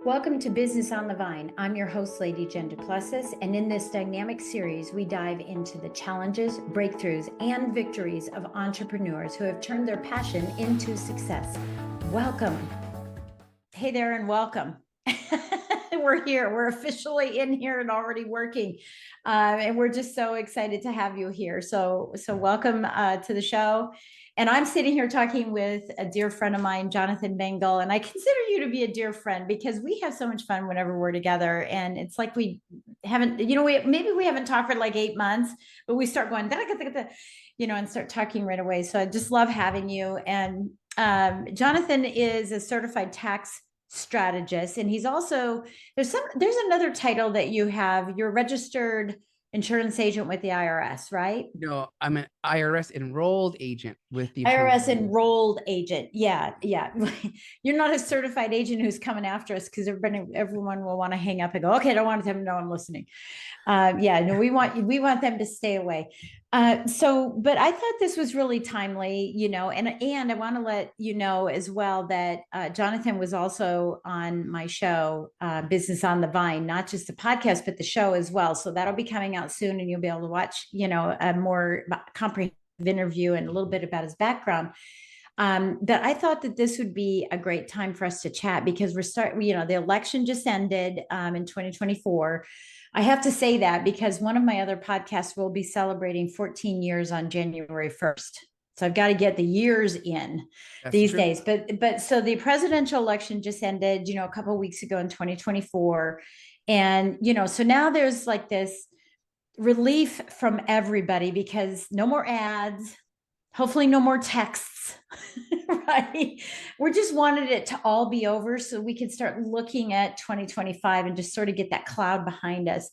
Welcome to Business on the Vine. I'm your host, Lady Jen Plessis, and in this dynamic series, we dive into the challenges, breakthroughs, and victories of entrepreneurs who have turned their passion into success. Welcome. Hey there, and welcome. We're here. We're officially in here and already working, and we're just so excited to have you here. So welcome to the show. And I'm sitting here talking with a dear friend of mine, Jonathan Bengel, and I consider you to be a dear friend because we have so much fun whenever we're together. And it's like we haven't, maybe we haven't talked for like 8 months, but we start going, and start talking right away. So I just love having you. And Jonathan is a certified tax strategist, and he's also there's another title that you have. You're a registered insurance agent with the IRS, right? No, I'm an IRS enrolled agent with the IRS enrolled agent. Yeah. You're not a certified agent who's coming after us because everyone will want to hang up and go, okay, I don't want them to know I'm listening. We want them to stay away. But I thought this was really timely, and I want to let you know as well that Jonathan was also on my show, Business on the Vine, not just the podcast, but the show as well. So that'll be coming out soon, and you'll be able to watch, a more comprehensive interview and a little bit about his background. But I thought that this would be a great time for us to chat because the election just ended in 2024. I have to say that because one of my other podcasts will be celebrating 14 years on January 1st. So I've got to get the years in these days. But so the presidential election just ended, a couple of weeks ago in 2024. And, so now there's like this relief from everybody because no more ads, hopefully no more texts, right? We just wanted it to all be over so we could start looking at 2025 and just sort of get that cloud behind us.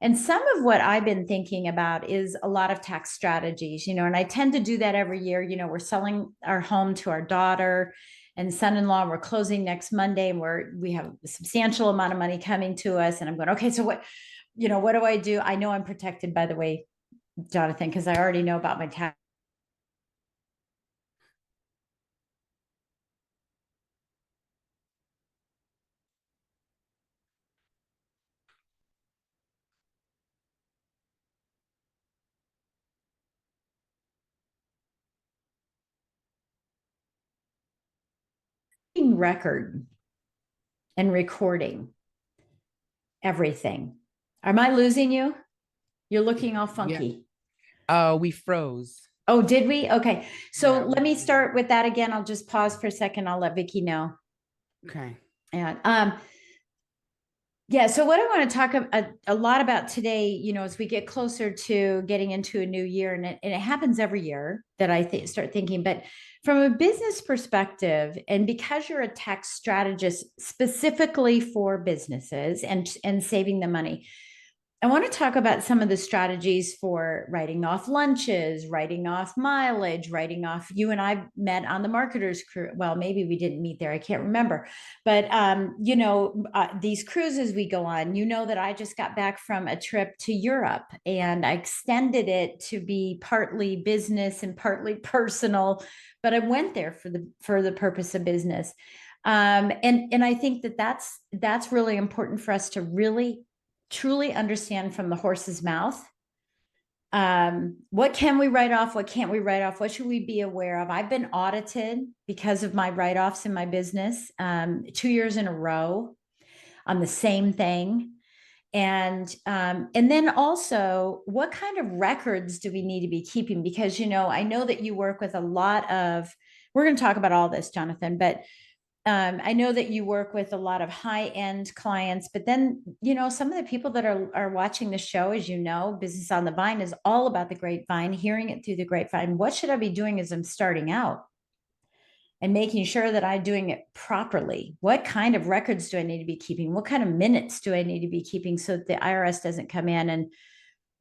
And some of what I've been thinking about is a lot of tax strategies, and I tend to do that every year. We're selling our home to our daughter and son-in-law. We're closing next Monday, and we have a substantial amount of money coming to us. And I'm going, okay, so what do I do? I know I'm protected, by the way, Jonathan, because I already know about my tax. Record and recording everything. Am I losing you? You're looking all funky. Yeah. We froze. Oh, did we? Okay. So let me start with that again. I'll just pause for a second. I'll let Vicky know. Okay. And so what I want to talk a lot about today, as we get closer to getting into a new year, and it happens every year that I start thinking, but from a business perspective, and because you're a tax strategist specifically for businesses and saving the money, I want to talk about some of the strategies for writing off lunches, writing off mileage, writing off. You and I met on the marketers crew. Well, maybe we didn't meet there. I can't remember. But, these cruises we go on, that I just got back from a trip to Europe, and I extended it to be partly business and partly personal, but I went there for the purpose of business. And I think that's really important for us to really truly understand from the horse's mouth. What can we write off? What can't we write off? What should we be aware of? I've been audited because of my write-offs in my business 2 years in a row on the same thing. And then also, what kind of records do we need to be keeping? Because, I know that you work with a lot of, we're going to talk about all this, Jonathan, but I know that you work with a lot of high-end clients, but then, some of the people that are watching the show, as Business on the Vine is all about the grapevine, hearing it through the grapevine. What should I be doing as I'm starting out? And making sure that I'm doing it properly. What kind of records do I need to be keeping? What kind of minutes do I need to be keeping so that the IRS doesn't come in and,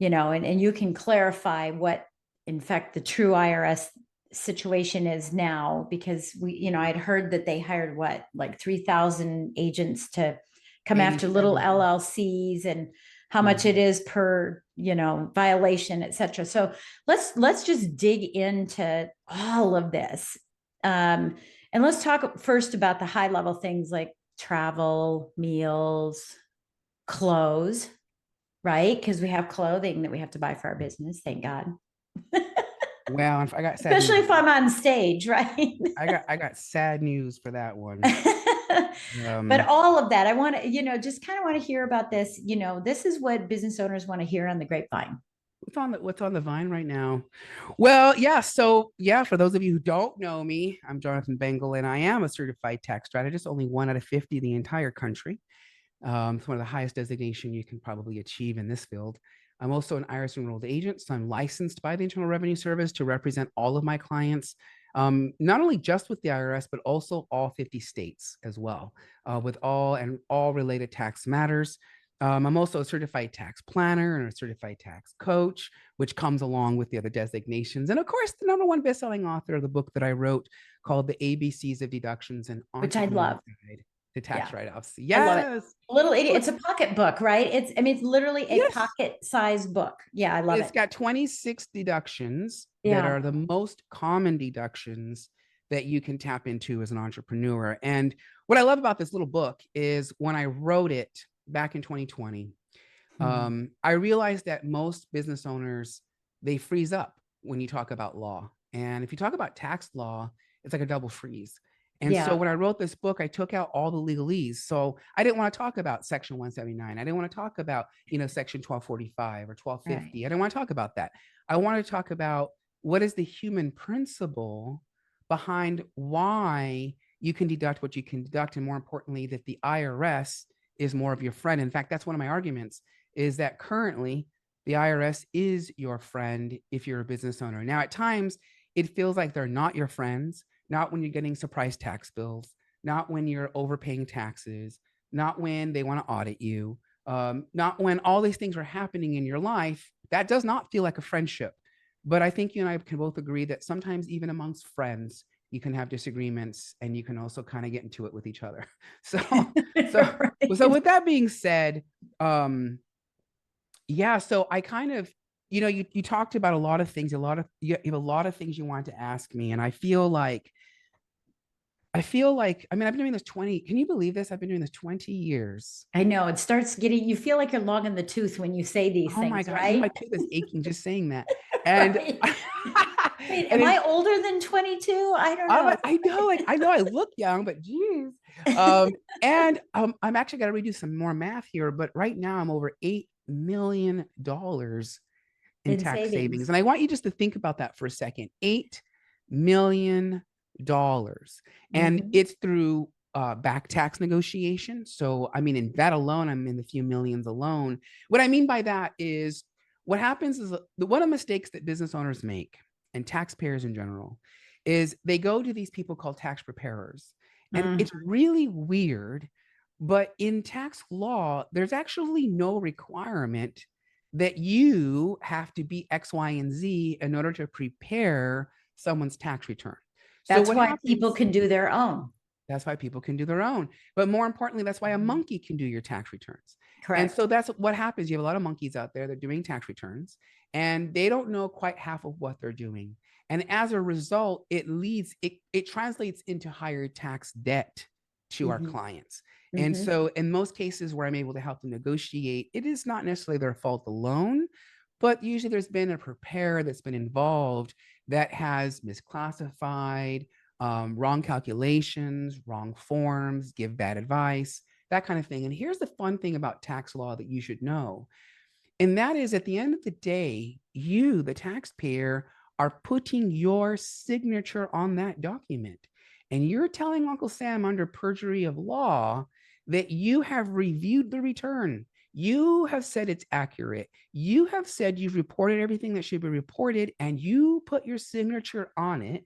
and you can clarify what, in fact, the true IRS situation is now, because I'd heard that they hired like 3,000 agents to come after little LLCs and how much it is per, violation, et cetera. So let's just dig into all of this. And let's talk first about the high level things like travel, meals, clothes, right? Because we have clothing that we have to buy for our business, thank God. Well, I got sad Especially news. if I'm on stage, right? I got sad news for that one. But Um, all of that, I want to, just kind of want to hear about this. This is what business owners want to hear on the grapevine. what's on the vine right now? Well, yeah. So yeah, for those of you who don't know me, I'm Jonathan Bengel, and I am a certified tax strategist, only 1 out of 50 in the entire country. It's one of the highest designation you can probably achieve in this field. I'm also an IRS enrolled agent, so I'm licensed by the Internal Revenue Service to represent all of my clients, not only just with the IRS, but also all 50 states as well, with all related tax matters. I'm also a certified tax planner and a certified tax coach, which comes along with the other designations. And of course, the #1 best-selling author of the book that I wrote called The ABCs of Deductions and Which I Entrepreneur love. Guide to Tax Yeah, Write-Offs. I love it. Yes. Little idiot. It's a pocket book, right? It's literally a Yes. pocket size book. Yeah, I love It's it. got 26 deductions that Yeah. are the most common deductions that you can tap into as an entrepreneur. And what I love about this little book is when I wrote it back in 2020, I realized that most business owners, they freeze up when you talk about law. And if you talk about tax law, it's like a double freeze. And so Yeah. when I wrote this book, I took out all the legalese. So I didn't want to talk about Section 179. I didn't want to talk about, Section 1245 or 1250. Right. I didn't want to talk about that. I wanted to talk about what is the human principle behind why you can deduct what you can deduct. And more importantly, that the IRS is more of your friend. In fact, that's one of my arguments, is that currently the IRS is your friend if you're a business owner. Now, at times, it feels like they're not your friends, not when you're getting surprise tax bills, not when you're overpaying taxes, not when they want to audit you, not when all these things are happening in your life. That does not feel like a friendship. But I think you and I can both agree that sometimes, even amongst friends, you can have disagreements and you can also kind of get into it with each other. So, so, so Right. with that being said, yeah, so I kind of, you talked about a lot of things, you have a lot of things you wanted to ask me. And I mean, I've been doing this 20, can you believe this? I've been doing this 20 years. I know it starts getting, you feel like you're long in the tooth when you say these Oh my things, God, even right? my tooth is aching just saying that. And, Right. Wait, and am in I older than 22? I don't know. I know I look young, but geez. And I'm actually got to redo some more math here, but right now I'm over $8 million in In tax savings. savings. And I want you just to think about that for a second. $8 million. And Mhm. it's through back tax negotiation. So, I mean, in that alone, I'm in the few millions alone. What I mean by that is what happens is one of the mistakes that business owners make and taxpayers in general is they go to these people called tax preparers. And Mhm. it's really weird. But in tax law, there's actually no requirement that you have to be X, Y, and Z in order to prepare someone's tax return. So That's what why people happens? can do their own. That's why people can do their own. But more importantly, that's why a monkey can do your tax returns. And so Correct. that's what happens. You have a lot of monkeys out there that are doing tax returns and they don't know quite half of what they're doing. And as a result, it translates into higher tax debt to our Mhm. clients. And Mhm. so in most cases where I'm able to help them negotiate, it is not necessarily their fault alone, but usually there's been a preparer that's been involved that has misclassified, wrong calculations, wrong forms, give bad advice, that kind of thing. And here's the fun thing about tax law that you should know. And that is at the end of the day, you, the taxpayer, are putting your signature on that document. And you're telling Uncle Sam under perjury of law that you have reviewed the return. You have said it's accurate. You have said you've reported everything that should be reported, and you put your signature on it,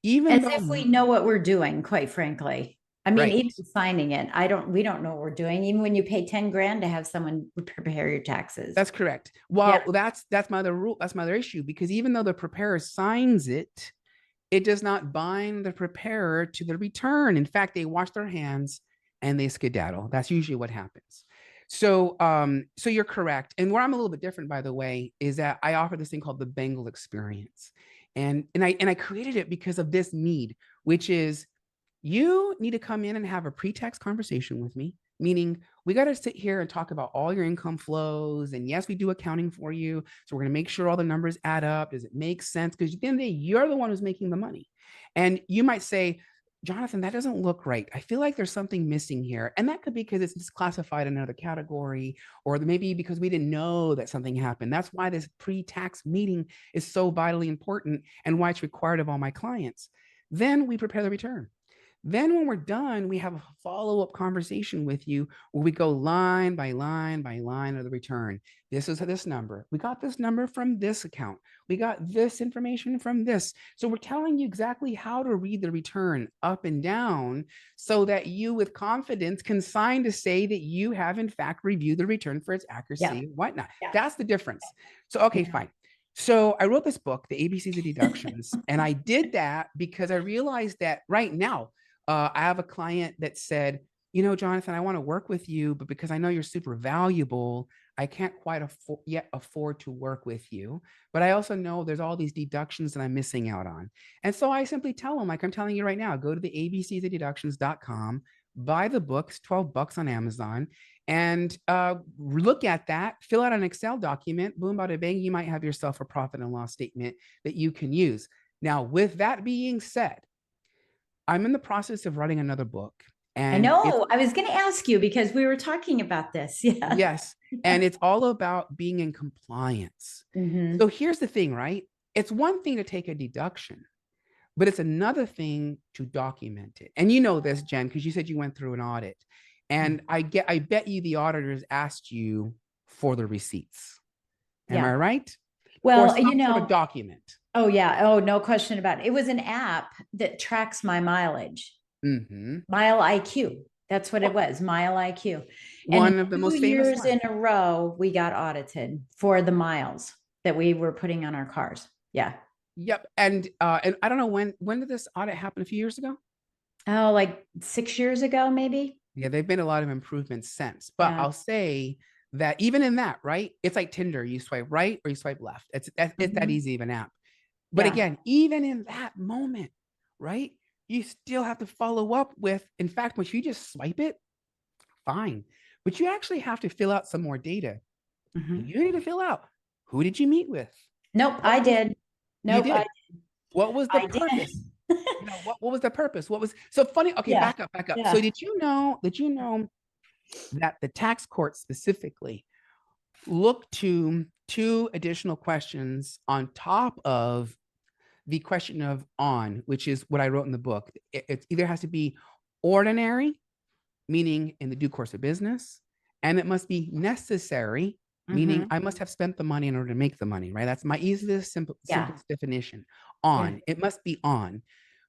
even As though if we know what we're doing, quite frankly. I mean, right. even signing it, we don't know what we're doing. Even when you pay 10 grand to have someone prepare your taxes. That's correct. Well, Yeah. that's my other rule. That's my other issue, because even though the preparer signs it, it does not bind the preparer to the return. In fact, they wash their hands and they skedaddle. That's usually what happens. So you're correct. And where I'm a little bit different, by the way, is that I offer this thing called the Bengel Experience, and I created it because of this need, which is You need to come in and have a pre-tax conversation with me, meaning we got to sit here and talk about all your income flows. And yes, we do accounting for you. So we're going to make sure all the numbers add up. Does it make sense? Because at the end of the day, you're the one who's making the money. And you might say, Jonathan, that doesn't look right. I feel like there's something missing here. And that could be because it's classified in another category, or maybe because we didn't know that something happened. That's why this pre-tax meeting is so vitally important and why it's required of all my clients. Then we prepare the return. Then when we're done, we have a follow-up conversation with you where we go line by line by line of the return. This is this number. We got this number from this account. We got this information from this. So we're telling you exactly how to read the return up and down so that you with confidence can sign to say that you have in fact reviewed the return for its accuracy and whatnot. That's the difference. So, okay, fine. So I wrote this book, the ABCs of Deductions, and I did that because I realized that right now, I have a client that said, Jonathan, I want to work with you, but because I know you're super valuable, I can't quite afford to work with you. But I also know there's all these deductions that I'm missing out on. And so I simply tell them, like I'm telling you right now, go to the abcsofdeductions.com, buy the books, $12 on Amazon, and look at that, fill out an Excel document, boom, bada bang, you might have yourself a profit and loss statement that you can use. Now, with that being said, I'm in the process of writing another book. And I know. I was going to ask you because we were talking about this. Yeah. Yes. And it's all about being in compliance. Mm-hmm. So here's the thing, right? It's one thing to take a deduction, but it's another thing to document it. And you know this, Jen, because you said you went through an audit. And I bet you the auditors asked you for the receipts. Am I right? Well, or some sort of document. Oh, yeah. Oh, no question about it. It was an app that tracks my mileage. Mm-hmm. Mile IQ. That's what it was. Mile IQ. One of the most famous years in a row, we got audited for the miles that we were putting on our cars. Yeah. Yep. And I don't know when did this audit happen? A few years ago? Oh, like 6 years ago, maybe. Yeah, they've made a lot of improvements since. But I'll say that even in that, right? It's like Tinder. You swipe right or you swipe left. It's that easy of an app. But again, even in that moment, right? You still have to follow up with, in fact, once you just swipe it, fine. But you actually have to fill out some more data. You need to fill out, who did you meet with? Nope, I did. Nope, you did. What was the purpose? What was the purpose? What was so funny? Okay, back up. Yeah. So did you know that the tax court specifically looked to 2 additional questions on top of the question of on, which is what I wrote in the book. It either has to be ordinary, meaning in the due course of business, and it must be necessary, meaning I must have spent the money in order to make the money, right? That's my easiest, simplest definition. On, it must be on.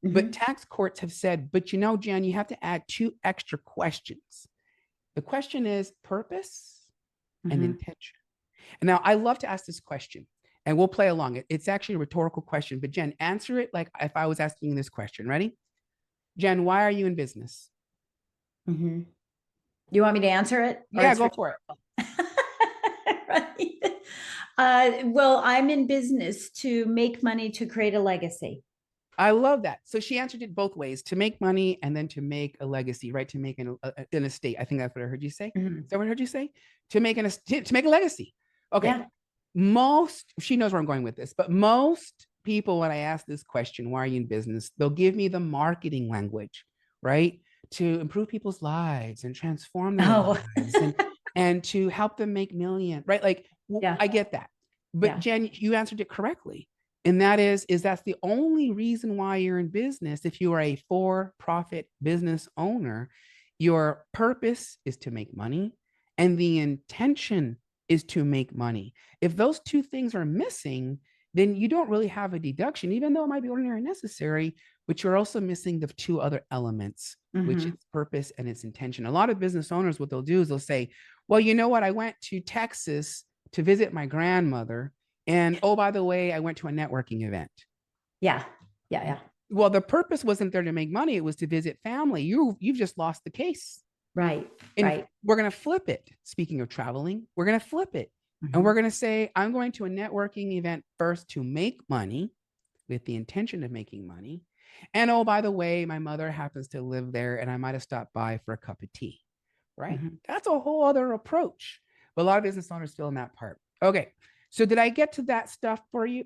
But tax courts have said, but Jen, you have to add 2 extra questions. The question is purpose and intention. And now I love to ask this question, and we'll play along. It's actually a rhetorical question, but Jen, answer it like if I was asking this question. Ready? Jen, why are you in business? You want me to answer it? Yeah, go for it. Right. Well, I'm in business to make money to create a legacy. I love that. So she answered it both ways: to make money and then to make a legacy, right? To make an estate. I think that's what I heard you say. Is that what I heard you say? To make a legacy. Okay. She knows where I'm going with this, but most people, when I ask this question, why are you in business? They'll give me the marketing language, right? To improve people's lives and transform their lives and to help them make millions, right? Like, I get that. But Jen, you answered it correctly. And that is that's the only reason why you're in business. If you are a for-profit business owner, your purpose is to make money and the intention is to make money. If those 2 things are missing, then you don't really have a deduction, even though it might be ordinary and necessary, but you're also missing the 2 other elements, which is purpose and its intention. A lot of business owners, what they'll do is they'll say, well, you know what? I went to Texas to visit my grandmother. And oh, by the way, I went to a networking event. Yeah. Well, the purpose wasn't there to make money. It was to visit family. You've just lost the case. Right. We're going to flip it. Speaking of traveling, we're going to flip it. And we're going to say, I'm going to a networking event first to make money with the intention of making money. And oh, by the way, my mother happens to live there and I might have stopped by for a cup of tea, right? Mhm. That's a whole other approach. But a lot of business owners feel in that part. Okay. So did I get to that stuff for you?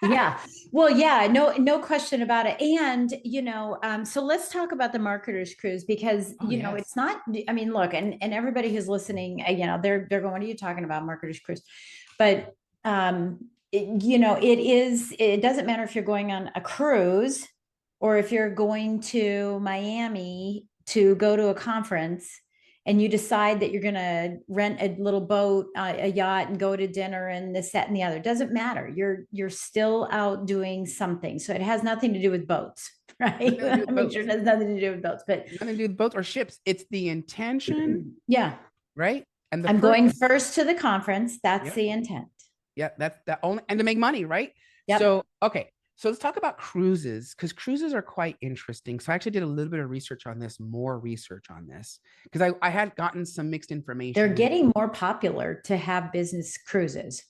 Yeah. Well, yeah, no question about it. And, so let's talk about the marketer's cruise because, Oh, yes. it's not, I mean, look, and everybody who's listening, they're going, what are you talking about, marketer's cruise? But, it doesn't matter if you're going on a cruise or if you're going to Miami to go to a conference and you decide that you're going to rent a little boat, a yacht, and go to dinner and this, that, and the other. Doesn't matter. You're still out doing something. So it has nothing to do with boats, right? Nothing to do with Make sure boats. it has nothing to do with boats. But Nothing to do with boats or ships. It's the intention, yeah, right? And the I'm going purpose. first to the conference. That's Yep. the intent. Yeah, that's that only, and to make money, right? Yep. So, okay. So let's talk about cruises because cruises are quite interesting. So I actually did a little bit of research on this, more research on this, because I had gotten some mixed They're information getting more popular to have business cruises.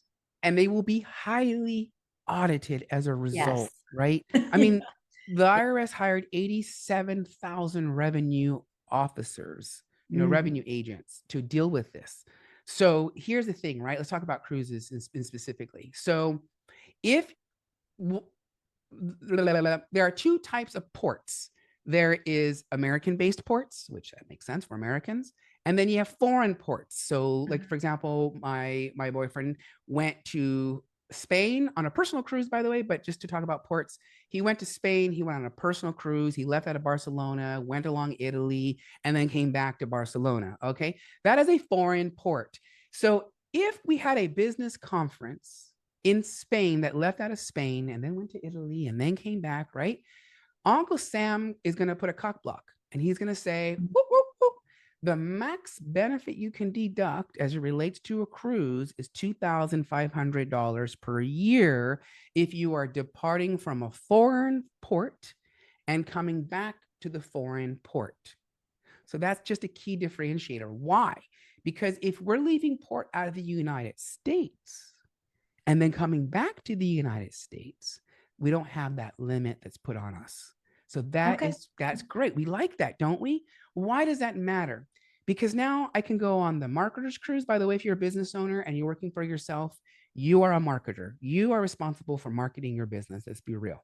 and they will be highly audited as a Yes. result, right? I mean, the IRS hired 87,000 revenue officers, Mhm. revenue agents to deal with this. So here's the thing, right? Let's talk about cruises specifically. So if there are two types of ports. There is American-based ports, which that makes sense for Americans, and then you have foreign ports. So, like for example, my boyfriend went to Spain on a personal cruise, by the way, but just to talk about ports, he went to Spain. He went on a personal cruise. He left out of Barcelona, went along Italy, and then came back to Barcelona. Okay, that is a foreign port. So, if we had a business conference in Spain that left out of Spain and then went to Italy and then came back, right? Uncle Sam is going to put a cock block and he's going to say, whoop, whoop, whoop. The max benefit you can deduct as it relates to a cruise is $2,500 per year if you are departing from a foreign port and coming back to the foreign port. So that's just a key differentiator. Why? Because if we're leaving port out of the United States, and then coming back to the United States, we don't have that limit that's put on us. So Okay. that's great. We like that, don't we? Why does that matter? Because now I can go on the marketer's cruise. By the way, if you're a business owner and you're working for yourself, you are a marketer. You are responsible for marketing your business. Let's be real.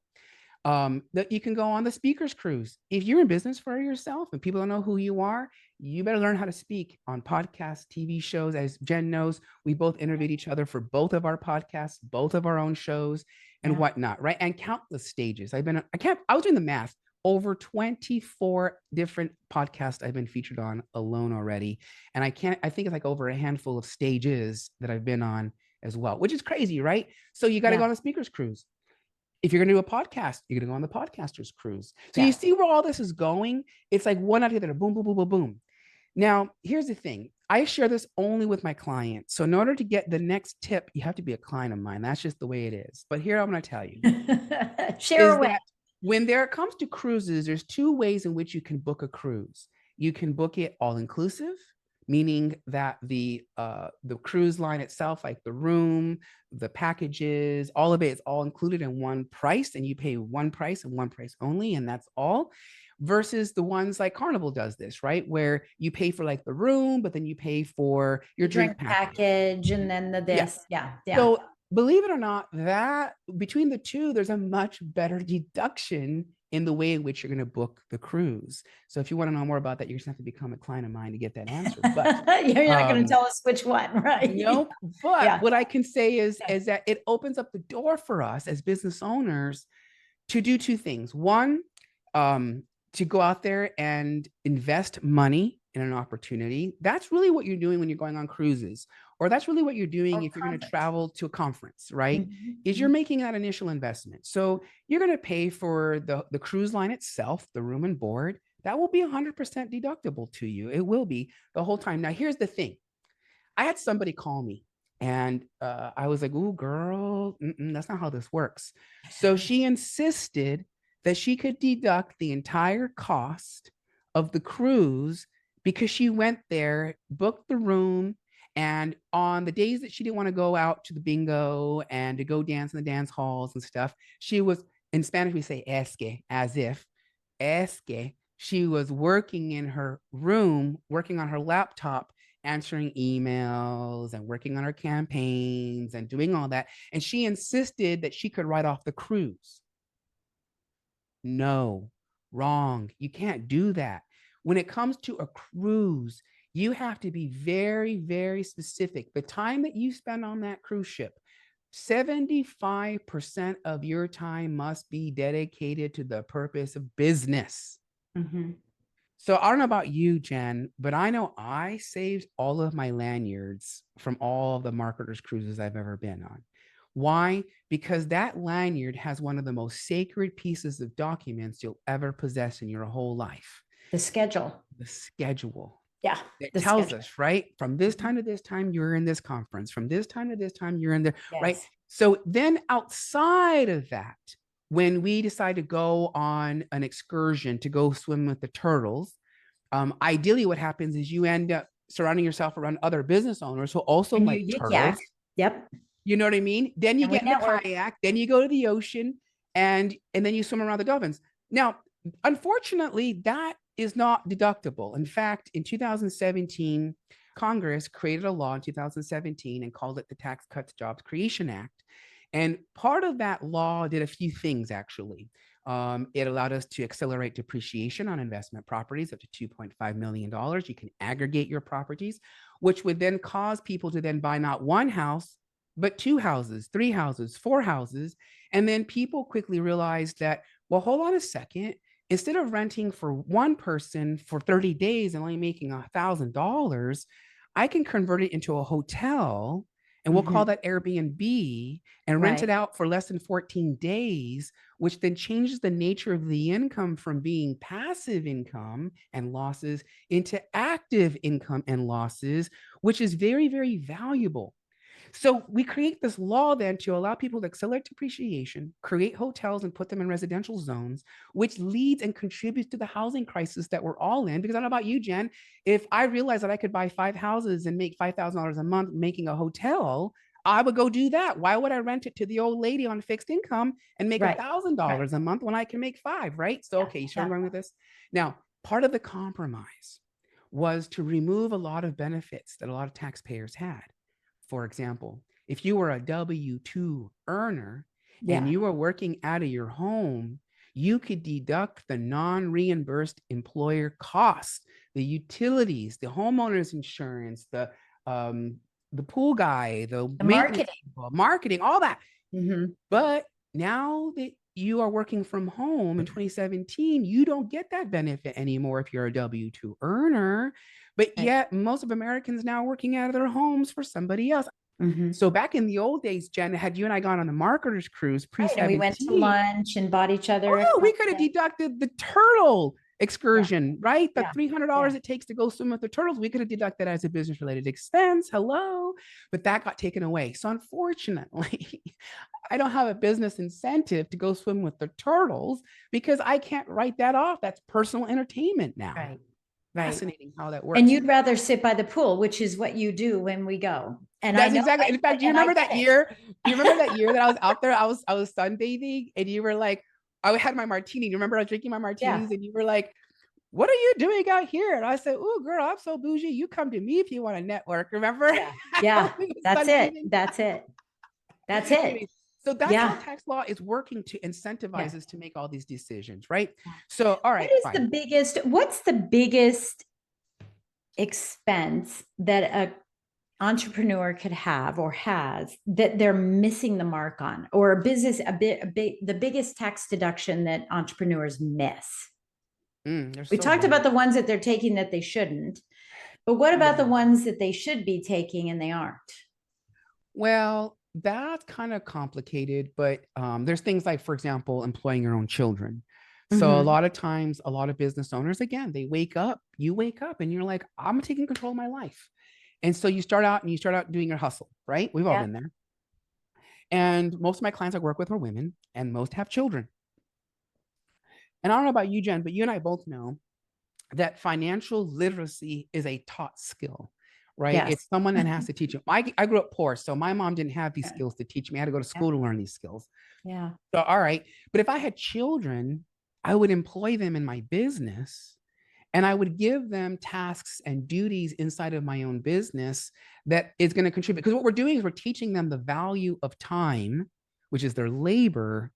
That you can go on the speakers cruise. If you're in business for yourself and people don't know who you are, you better learn how to speak on podcasts, TV shows. As Jen knows, we both interviewed each other for both of our podcasts, both of our own shows and Yeah. whatnot, right? And countless stages. I was doing the math, over 24 different podcasts I've been featured on alone already. And I think it's like over a handful of stages that I've been on as well, which is crazy, right? So you got to go Yeah. on a speakers cruise. If you're going to do a podcast, you're going to go on the podcaster's cruise. So you Yeah. see where all this is going? It's like one after the other, boom, boom, boom, boom, boom. Now, here's the thing. I share this only with my clients. So in order to get the next tip, you have to be a client of mine. That's just the way it is. But here I'm going to tell you Share is away. that when there comes to cruises, there's two ways in which you can book a cruise. You can book it all inclusive, meaning that the cruise line itself, like the room, the packages, all of it is all included in one price, and you pay one price and one price only, and that's all. Versus the ones like Carnival does this, right? Where you pay for like the room, but then you pay for your The drink drink package. package and then the Yeah. this. Yeah. Yeah. So believe it or not, that between the two, there's a much better deduction in the way in which you're going to book the cruise. So if you want to know more about that, you're just going to have to become a client of mine to get that answer. But You're not going to tell us which one, right? nope. But Yeah. what I can say Yeah. is that it opens up the door for us as business owners to do two things. One, to go out there and invest money in an opportunity. That's really what you're doing when you're going on cruises, or that's really what you're doing Or if you're going to conference. travel to a conference, right? Mhm, Is you're mhm. making that initial investment. So you're going to pay for the cruise line itself, the room and board. That will be 100% deductible to you. It will be the whole time. Now, here's the thing. I had somebody call me and I was like, "Ooh, girl, that's not how this works." So she insisted that she could deduct the entire cost of the cruise because she went there, booked the room, and on the days that she didn't want to go out to the bingo and to go dance in the dance halls and stuff, she was In Spanish, we say esque, as if, esque. She was working in her room, working on her laptop, answering emails and working on her campaigns and doing all that. And she insisted that she could write off the cruise. No, wrong. You can't do that. When it comes to a cruise, you have to be very, very specific. The time that you spend on that cruise ship, 75% of your time must be dedicated to the purpose of business. Mm-hmm. So I don't know about you, Jen, but I know I saved all of my lanyards from all of the marketers' cruises I've ever been on. Why? Because that lanyard has one of the most sacred pieces of documents you'll ever possess in your whole life. The schedule. The schedule. Yeah. It The tells schedule. us, right? From this time to this time, you're in this conference. From this time to this time, you're in there, right? Yes. So then outside of that, when we decide to go on an excursion to go swim with the turtles, ideally what happens is you end up surrounding yourself around other business owners who also And like you turtles. yik-yak. Yep. You know what I mean? Then you And we get in the network. kayak, then you go to the ocean, and then you swim around the dolphins. Now, unfortunately, that is not deductible. In fact, in 2017, Congress created a law in 2017 and called it the Tax Cuts Jobs Creation Act. And part of that law did a few things, actually. It allowed us to accelerate depreciation on investment properties up to $2.5 million. You can aggregate your properties, which would then cause people to then buy not one house, but 2 houses, 3 houses, 4 houses. And then people quickly realized that, well, hold on a second. Instead of renting for one person for 30 days and only making $1,000, I can convert it into a hotel, and we'll call that Airbnb, and rent it out for less than 14 days, which then changes the nature of the income from being passive income and losses into active income and losses, which is very, very valuable. So we create this law then to allow people to accelerate depreciation, create hotels and put them in residential zones, which leads and contributes to the housing crisis that we're all in. Because I don't know about you, Jen, if I realized that I could buy 5 houses and make $5,000 a month making a hotel, I would go do that. Why would I rent it to the old lady on fixed income and make $1,000 a month when I can make 5, right? So, okay, you sure I'm going with this? Now, part of the compromise was to remove a lot of benefits that a lot of taxpayers had. For example, if you were a W-2 earner and you were working out of your home, you could deduct the non-reimbursed employer costs, the utilities, the homeowner's insurance, the pool guy, the marketing, all that. But now that you are working from home in 2017, you don't get that benefit anymore if you're a W-2 earner. But yet most of Americans now are working out of their homes for somebody else. So back in the old days, Jen, had you and I gone on the marketers cruise pre-17, and we went to lunch and bought each other. Oh, we could have deducted the turtle excursion, right? The $300 it takes to go swim with the turtles. We could have deducted that as a business related expense. Hello. But that got taken away. So unfortunately, I don't have a business incentive to go swim with the turtles because I can't write that off. That's personal entertainment now. Right. Fascinating how that works. And you'd rather sit by the pool, which is what you do when we go. And that's exactly. In fact, do you remember that year? Do you remember that year that I was out there? I was sunbathing, and you were like, I had my martini. You remember I was drinking my martinis, and you were like, "What are you doing out here?" And I said, "Oh, girl, I'm so bougie. You come to me if you want to network." Remember? Yeah. That's it. That's it. That's it. So that's how tax law is working to incentivize us to make all these decisions, right? So, all right. What's the biggest expense that a entrepreneur could have or has that they're missing the mark on, or a business, the biggest tax deduction that entrepreneurs miss? We talked about the ones that they're taking that they shouldn't, but what about the ones that they should be taking and they aren't? Well, that's kind of complicated, but there's things like, for example, employing your own children. So a lot of times, a lot of business owners, again, you wake up and you're like, I'm taking control of my life. And so you start out doing your hustle, right? We've all been there. And most of my clients I work with are women, and most have children. And I don't know about you, Jen, but you and I both know that financial literacy is a taught skill, right? Yes. It's someone that has to teach them. I grew up poor, so my mom didn't have these Yeah. skills to teach me. I had to go to Yeah. school to learn these skills. Yeah. So, all right. But if I had children, I would employ them in my business and I would give them tasks and duties inside of my own business that is going to contribute. Because what we're doing is we're teaching them the value of time, which is their labor,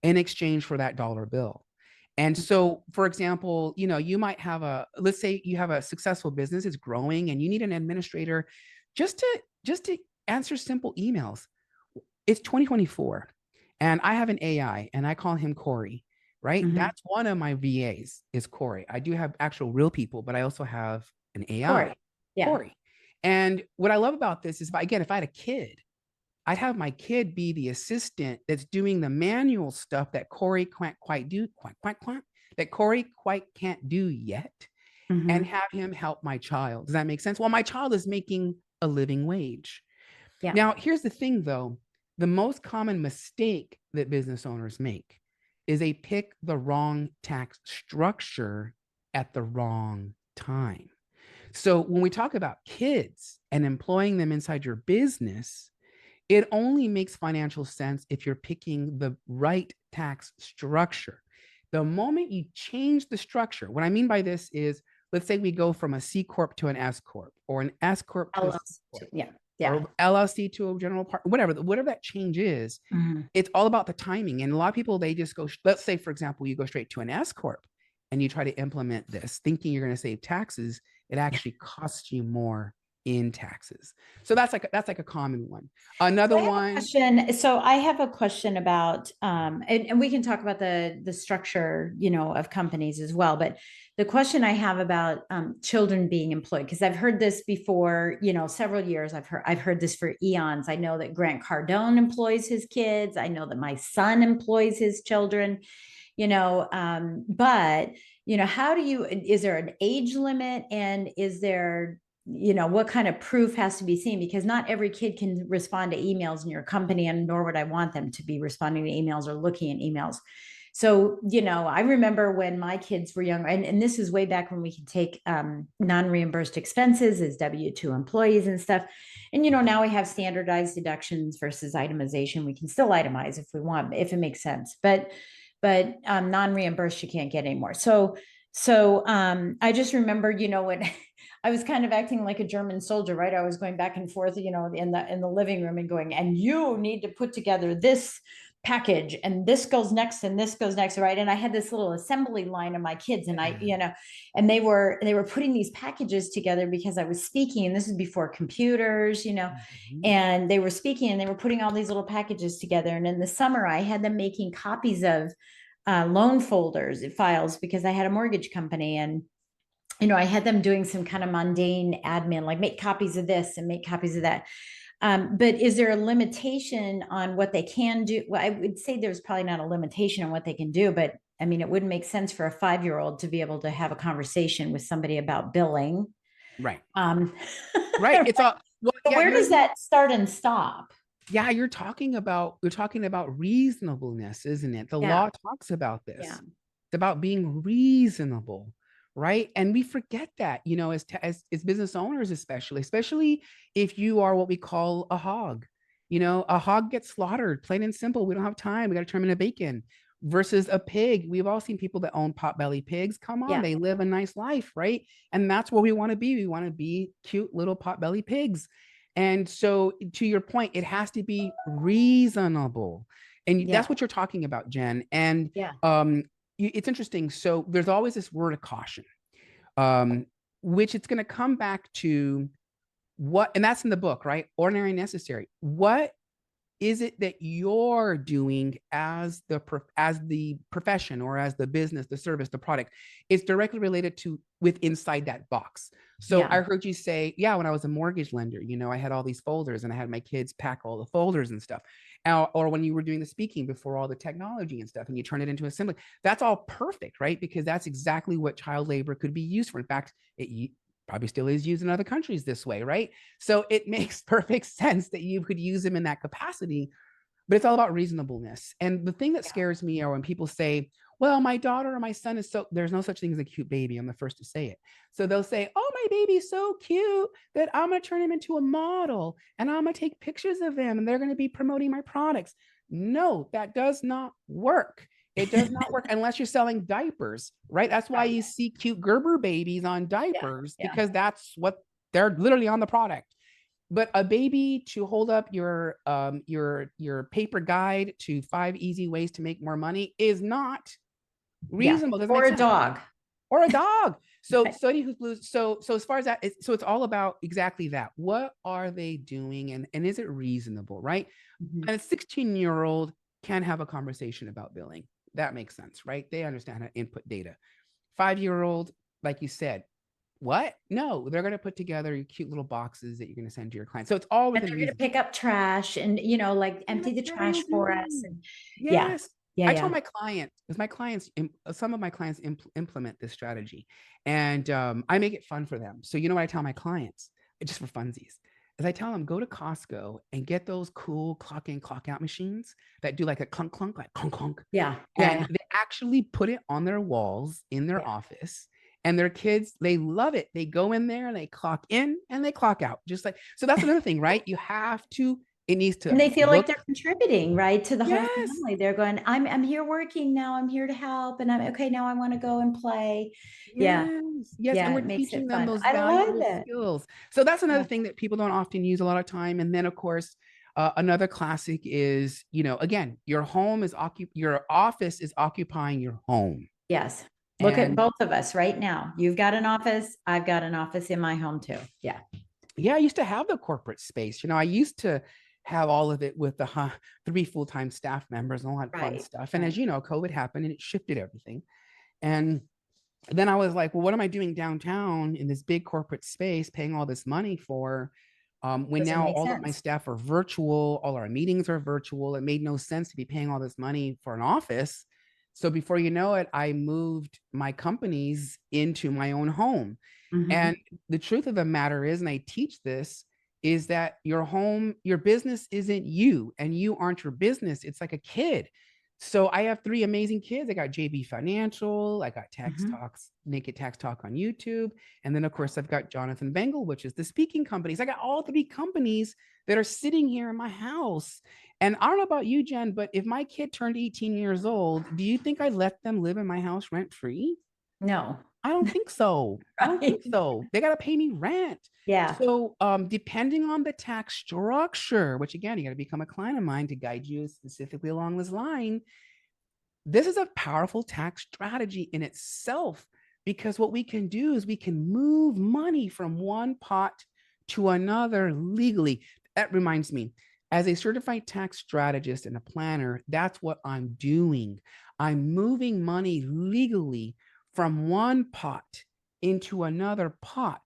in exchange for that dollar bill. And so, for example, you might have let's say you have a successful business, it's growing, and you need an administrator just to answer simple emails. It's 2024 and I have an AI and I call him Corey, right? Mhm. That's one of my VAs is Corey. I do have actual real people, but I also have an AI, Corey. Yeah. Corey. And what I love about this is, if I had a kid, I'd have my kid be the assistant that's doing the manual stuff that Corey can't quite do, that Corey quite can't do yet, and Mhm. have him help my child. Does that make sense? Well, my child is making a living wage. Yeah. Now, here's the thing though, the most common mistake that business owners make is they pick the wrong tax structure at the wrong time. So when we talk about kids and employing them inside your business, it only makes financial sense if you're picking the right tax structure. The moment you change the structure, what I mean by this is, let's say we go from a C corp to an S corp, or an S corp to a C corp, Yeah. Yeah. or LLC to a general part, whatever that change is. Mhm. It's all about the timing. And a lot of people, they just go, let's say, for example, you go straight to an S corp and you try to implement this thinking you're going to save taxes. It actually costs you more in taxes. So that's like a common one. Another So I have a one. question. So I have a question about, and we can talk about the structure, of companies as well. But the question I have about children being employed, because I've heard this before, several years. I've heard this for eons. I know that Grant Cardone employs his kids. I know that my son employs his children. But how is there an age limit, and is there what kind of proof has to be seen, because not every kid can respond to emails in your company, and nor would I want them to be responding to emails or looking at emails. So I remember when my kids were young, and this is way back when we could take non-reimbursed expenses as W-2 employees and stuff. And now we have standardized deductions versus itemization. We can still itemize if we want, if it makes sense, but non-reimbursed you can't get anymore. So I just remember, when I was kind of acting like a German soldier, right? I was going back and forth, in the living room and going, and you need to put together this package, and this goes next, and this goes next, right? And I had this little assembly line of my kids, and and they were putting these packages together because I was speaking, and this is before computers, and they were speaking, and they were putting all these little packages together. And in the summer, I had them making copies of loan folders, files, because I had a mortgage company, and I had them doing some kind of mundane admin, like make copies of this and make copies of that. But is there a limitation on what they can do? Well, I would say there's probably not a limitation on what they can do, but I mean, it wouldn't make sense for a 5-year-old to be able to have a conversation with somebody about billing. Right. Um, Right. It's all, well, but yeah, where does that start and stop? yeah, you're talking about reasonableness, isn't it? The Yeah. law talks about this. Yeah. It's about being reasonable, right? And we forget that, as business owners, especially if you are what we call a hog. A hog gets slaughtered, plain and simple. We don't have time. We got to turn them into bacon. Versus a pig. We've all seen people that own potbelly pigs. Come on, Yeah. they live a nice life, right? And that's where we want to be. We want to be cute little potbelly pigs. And so, to your point, it has to be reasonable. And Yeah. that's what you're talking about, Jen. And Yeah. it's interesting. So, there's always this word of caution, um, which it's going to come back to what, and that's in the book, right? Ordinary and necessary. What is it that you're doing as the profession, or as the business, the service, the product? It's directly related to with inside that box. So Yeah. I heard you say, yeah, when I was a mortgage lender, I had all these folders and I had my kids pack all the folders and stuff. Or when you were doing the speaking before all the technology and stuff, and you turn it into assembly, that's all perfect, right? Because that's exactly what child labor could be used for. In fact, it probably still is used in other countries this way, right? So it makes perfect sense that you could use them in that capacity. but it's all about reasonableness. And the thing that scares me are when people say, well, my daughter or my son is so, there's no such thing as a cute baby. I'm the first to say it. So they'll say, oh, my baby's so cute that I'm going to turn him into a model and I'm going to take pictures of him and they're going to be promoting my products. No, that does not work. It does not work unless you're selling diapers, right? That's why you see cute Gerber babies on diapers, because that's what they're literally on the product. But a baby to hold up your paper guide to 5 easy ways to make more money is not reasonable. Or a dog. Or a dog. So Study Who's Blues. So as far as that, it's all about exactly that. What are they doing, and is it reasonable, right? And a 16-year-old can have a conversation about billing. That makes sense, right? They understand how to input data. 5-year-old, like you said, what? No, they're going to put together cute little boxes that you're going to send to your clients. So it's all within reason. They're going to pick up trash and, like empty the trash for us. And yes. I told my client, because some of my clients implement this strategy, and I make it fun for them. So you know what I tell my clients, just for funsies, is I tell them, go to Costco and get those cool clock in, clock out machines that do like a clunk, clunk, like clunk, clunk. Yeah. And they actually put it on their walls in their office. And their kids, they love it. They go in there and they clock in and they clock out. Just like, so that's another thing, right? You have to, it needs to. And they feel like they're contributing, right? To the whole family. They're going, I'm here working now. I'm here to help. And I'm okay. Now I want to go and play. Yes. And we're teaching them those valuable skills. So that's another thing that people don't often use a lot of time. And then of course, another classic is, again, your office is occupying your home. Yes. Look at both of us right now. You've got an office. I've got an office in my home too. Yeah. Yeah. I used to have the corporate space. I used to have all of it with the 3 full-time staff members and all that fun stuff. And as you know, COVID happened and it shifted everything. And then I was like, well, what am I doing downtown in this big corporate space, paying all this money for? When now all of my staff are virtual, all our meetings are virtual. It made no sense to be paying all this money for an office. So before you know it, I moved my companies into my own home. And the truth of the matter is, and I teach this, is that your home, your business isn't you, and you aren't your business. It's like a kid. So I have 3 amazing kids. I got JB Financial, I got Tax Talks, Naked Tax Talk on YouTube. And then of course I've got Jonathan Bengel, which is the speaking companies. I got all 3 companies that are sitting here in my house. And I don't know about you, Jen, but if my kid turned 18 years old, do you think I'd let them live in my house rent free? No. I don't think so. I don't think so. They got to pay me rent. Yeah. So depending on the tax structure, which again, you got to become a client of mine to guide you specifically along this line. This is a powerful tax strategy in itself, because what we can do is we can move money from one pot to another legally. That reminds me, as a certified tax strategist and a planner, that's what I'm doing. I'm moving money legally from one pot into another pot.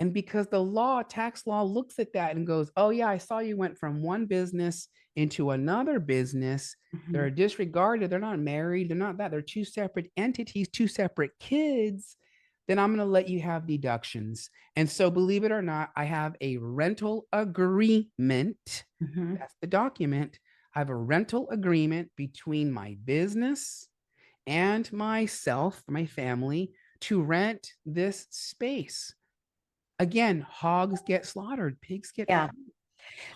And because the tax law looks at that and goes, oh yeah, I saw you went from one business into another business. They're disregarded. They're not married. They're not that. They're 2 separate entities, 2 separate kids. Then I'm going to let you have deductions. And so believe it or not, I have a rental agreement. That's the document. I have a rental agreement between my business and myself, my family, to rent this space. Again, hogs get slaughtered, pigs get fed.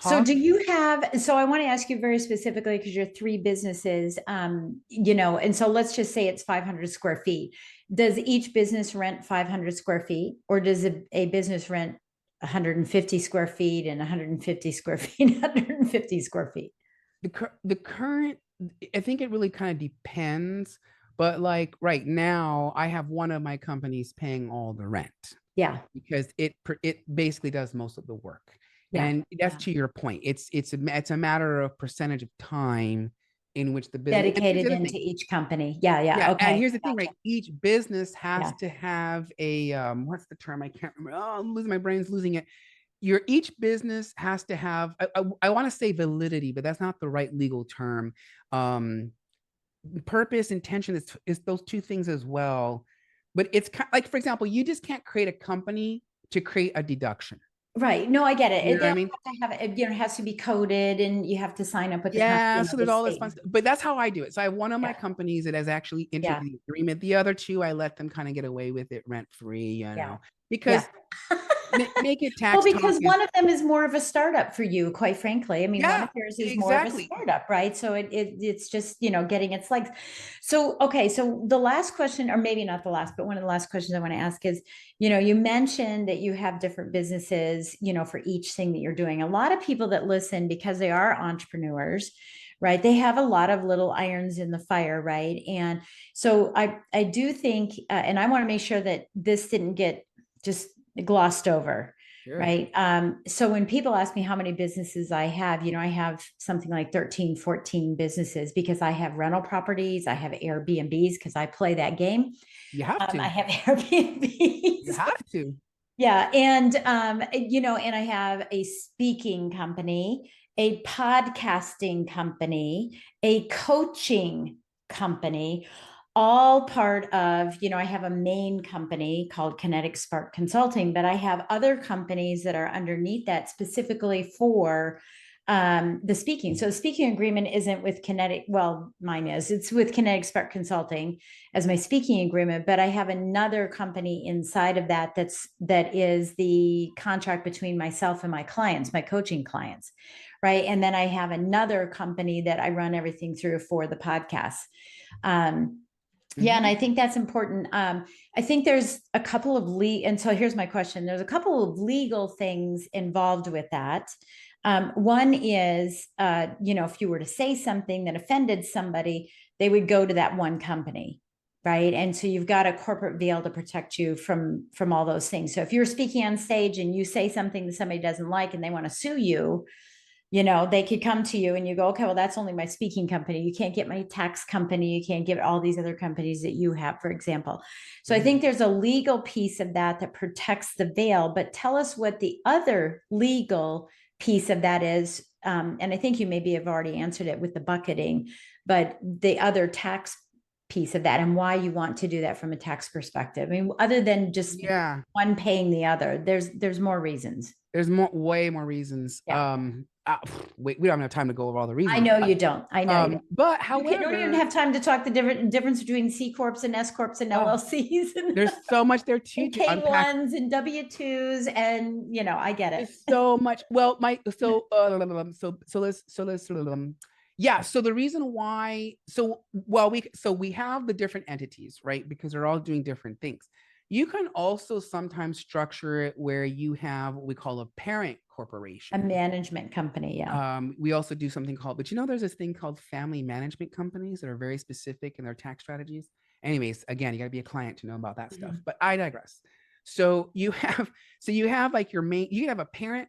So do you have, so I want to ask you very specifically, because you're 3 businesses, and so let's just say it's 500 square feet. Does each business rent 500 square feet, or does a business rent 150 square feet and 150 square feet, 150 square feet? The current, I think it really kind of depends, but like right now I have one of my companies paying all the rent. Yeah. Because it basically does most of the work. And that's to your point. It's a matter of percentage of time in which the business dedicated into each company. Yeah. Okay. And here's the thing, right? Each business has to have a what's the term? I can't remember. Oh, I'm losing my brain's losing it. Each business has to have, I want to say validity, but that's not the right legal term. Purpose, intention is those 2 things as well. But it's like, for example, you just can't create a company to create a deduction. Right. No, I get it. You know They what I have mean? to have it, it has to be coded and you have to sign up with the company Yeah, and so all there's this all this fun statement. stuff, but that's how I do it. So I have one of my Yeah. companies that has actually entered Yeah. the agreement. The other two, I let them kind of get away with it rent free, Yeah. Yeah. because make it Well, tax talk because is, one of them is more of a startup for you, quite frankly. I mean, one yeah, of yours is more of a exactly. startup, right? So it's just, getting its legs. So, okay. So the last question, or maybe not the last, but one of the last questions I want to ask is, you mentioned that you have different businesses, for each thing that you're doing. A lot of people that listen, because they are entrepreneurs, right? They have a lot of little irons in the fire, right? And so I do think, and I want to make sure that this didn't get just glossed over, Sure. right? So when people ask me how many businesses I have, I have something like 13, 14 businesses because I have rental properties, I have Airbnbs because I play that game. You have I to. have You Airbnbs. have to. Yeah. And, and I have a speaking company, a podcasting company, a coaching company, all part of, I have a main company called Kinetic Spark Consulting, but I have other companies that are underneath that specifically for the speaking. So the speaking agreement isn't with Kinetic. Well, mine is. It's with Kinetic Spark Consulting as my speaking agreement, but I have another company inside of that is the contract between myself and my clients, my coaching clients, right? And then I have another company that I run everything through for the podcast. Yeah, and Mhm. I think that's important. I think there's a couple of and so here's my question. There's a couple of legal things involved with that. One is, if you were to say something that offended somebody, they would go to that one company, right? And so you've got a corporate veil to protect you from all those things. So if you're speaking on stage and you say something that somebody doesn't like and they want to sue you, they could come to you and you go, okay, well, that's only my speaking company. You can't get my tax company. You can't get all these other companies that you have, for example. So I think there's a legal piece of that protects the veil, but tell us what the other legal piece of that is. And I think you maybe have already answered it with the bucketing, but the other tax piece of that and why you want to do that from a tax perspective. I mean, other than just Yeah. one paying the other, there's more reasons. There's way more reasons. Yeah. We don't have time to go over all the I reasons. know you don't. I know you don't. But You don't even however, have time to talk the difference between C corps and S corps and oh, LLCs there's so much there too and to unpack. K1s and W2s and I get it. There's so much. Well, yeah. So the reason why, we have the different entities, right? Because they're all doing different things. You can also sometimes structure it where you have what we call a parent A corporation. management company, yeah. We also do something called, but there's this thing called family management companies that are very specific in their tax strategies. Anyways, again, you got to be a client to know about that stuff, but I digress. So you have like your main, you have a parent